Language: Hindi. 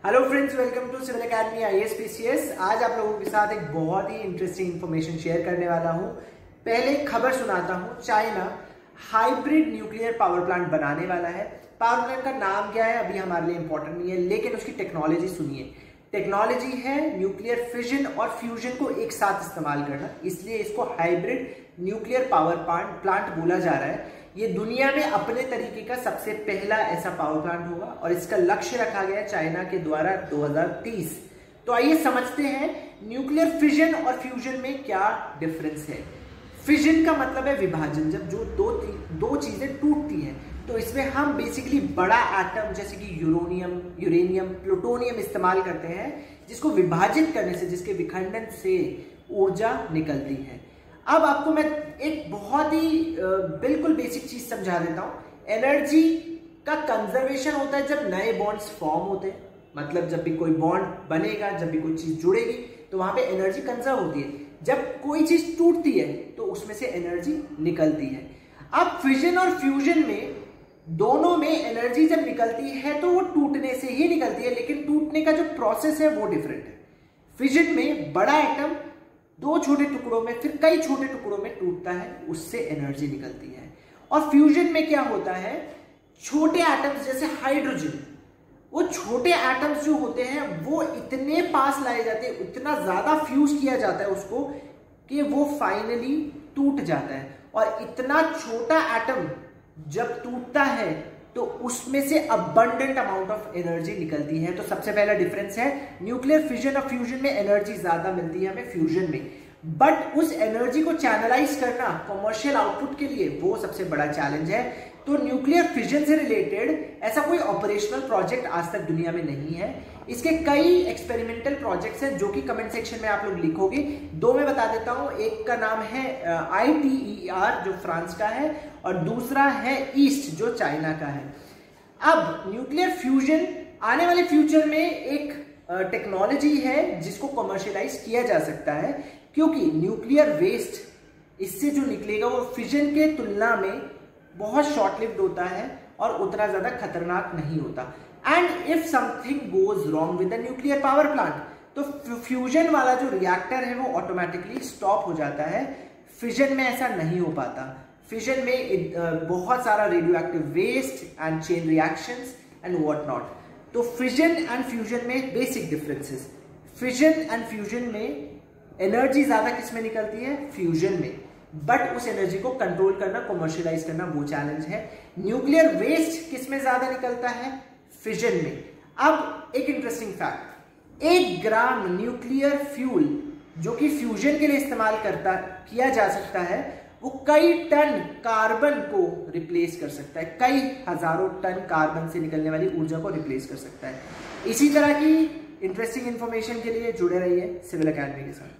Hello friends, welcome to civil academy IAS-PCS। आज आप लोगों के साथ एक बहुत ही इंटरेस्टिंग इंफॉर्मेशन शेयर करने वाला हूं। पहले एक खबर सुनाता हूं। China hybrid nuclear power plant बनाने वाला है। पावर प्लांट का नाम क्या है अभी हमारे लिए इंपॉर्टेंट नहीं है, लेकिन उसकी टेक्नोलॉजी सुनिए। टेक्नोलॉजी है न्यूक्लियर फिजन और फ्यूजन को एक साथ इस्तेमाल करना, इसलिए इसको हाइब्रिड न्यूक्लियर पावर प्लांट बोला जा रहा है। ये दुनिया में अपने तरीके का सबसे पहला ऐसा पावर प्लांट होगा और इसका लक्ष्य रखा गया चाइना के द्वारा 2030। तो आइए समझते हैं न्यूक्लियर फिजन और फ्यूजन में क्या डिफरेंस है। फिजन का मतलब है विभाजन, जब जो दो चीजें टूटती हैं। तो इसमें हम बेसिकली बड़ा एटम जैसे कि यूरेनियम, प्लूटोनियम इस्तेमाल करते हैं, जिसको विभाजित करने से, जिसके विखंडन से ऊर्जा निकलती है। अब आपको मैं एक बहुत ही बिल्कुल बेसिक चीज समझा देता हूं। एनर्जी का कंजर्वेशन होता है जब नए बॉन्ड्स फॉर्म होते हैं, मतलब जब भी कोई बॉन्ड बनेगा, जब भी कोई चीज जुड़ेगी तो वहां पे एनर्जी कंजर्व होती है। जब कोई चीज टूटती है तो उसमें से एनर्जी निकलती है। अब फिजन और फ्यूजन में दोनों में एनर्जी जब निकलती है तो वो टूटने से ही निकलती है, लेकिन टूटने का जो प्रोसेस है वो डिफरेंट है। फिजन में बड़ा एटम दो छोटे टुकड़ों में, फिर कई छोटे टुकड़ों में टूटता है, उससे एनर्जी निकलती है। और फ्यूजन में क्या होता है, छोटे एटम्स जैसे हाइड्रोजन, वो छोटे एटम्स जो होते हैं वो इतने पास लाए जाते हैं, इतना ज्यादा फ्यूज किया जाता है उसको कि वो फाइनली टूट जाता है। और इतना छोटा एटम जब टूटता है तो उसमें से अबंडेंट अमाउंट ऑफ एनर्जी निकलती है। तो सबसे पहला डिफरेंस है, न्यूक्लियर फिजन और फ्यूजन में एनर्जी ज्यादा मिलती है हमें फ्यूजन में, बट उस एनर्जी को चैनलाइज करना कमर्शियल आउटपुट के लिए वो सबसे बड़ा चैलेंज है। तो न्यूक्लियर फिजन से रिलेटेड ऐसा कोई ऑपरेशनल प्रोजेक्ट आज तक दुनिया में नहीं है। इसके कई एक्सपेरिमेंटल प्रोजेक्ट्स हैं जो कि कमेंट सेक्शन में आप लोग लिखोगे। दो मैं बता देता हूं, एक का नाम है ITER जो फ्रांस का है, और दूसरा है ईस्ट जो चाइना का है। अब न्यूक्लियर फ्यूजन आने वाले फ्यूचर में एक टेक्नोलॉजी है जिसको कमर्शियलाइज किया जा सकता है, क्योंकि न्यूक्लियर वेस्ट इससे जो निकलेगा वो फिजन के तुलना में बहुत शॉर्ट लिव्ड होता है और उतना ज्यादा खतरनाक नहीं होता। And if something goes wrong with the nuclear power plant तो फ्यूजन वाला जो रिएक्टर है वो ऑटोमेटिकली स्टॉप हो जाता है। फिजन में ऐसा नहीं हो पाता। फिजन में बहुत सारा radioactive waste and chain reactions and what not. तो फिजन एंड फ्यूजन में basic differences. Fission and fusion में एनर्जी ज्यादा किसमें निकलती है, फ्यूजन में, बट उस एनर्जी को कंट्रोल करना, कमर्शियलाइज करना वो चैलेंज है। न्यूक्लियर वेस्ट किसमें ज्यादा निकलता है, फिजन में। अब एक इंटरेस्टिंग फैक्ट, 1 ग्राम न्यूक्लियर फ्यूल जो कि फ्यूजन के लिए इस्तेमाल किया जा सकता है, वो कई टन कार्बन को रिप्लेस कर सकता है, कई हजारों टन कार्बन से निकलने वाली ऊर्जा को रिप्लेस कर सकता है। इसी तरह की इंटरेस्टिंग इंफॉर्मेशन के लिए जुड़े रहिए सिविल एकेडमी के साथ।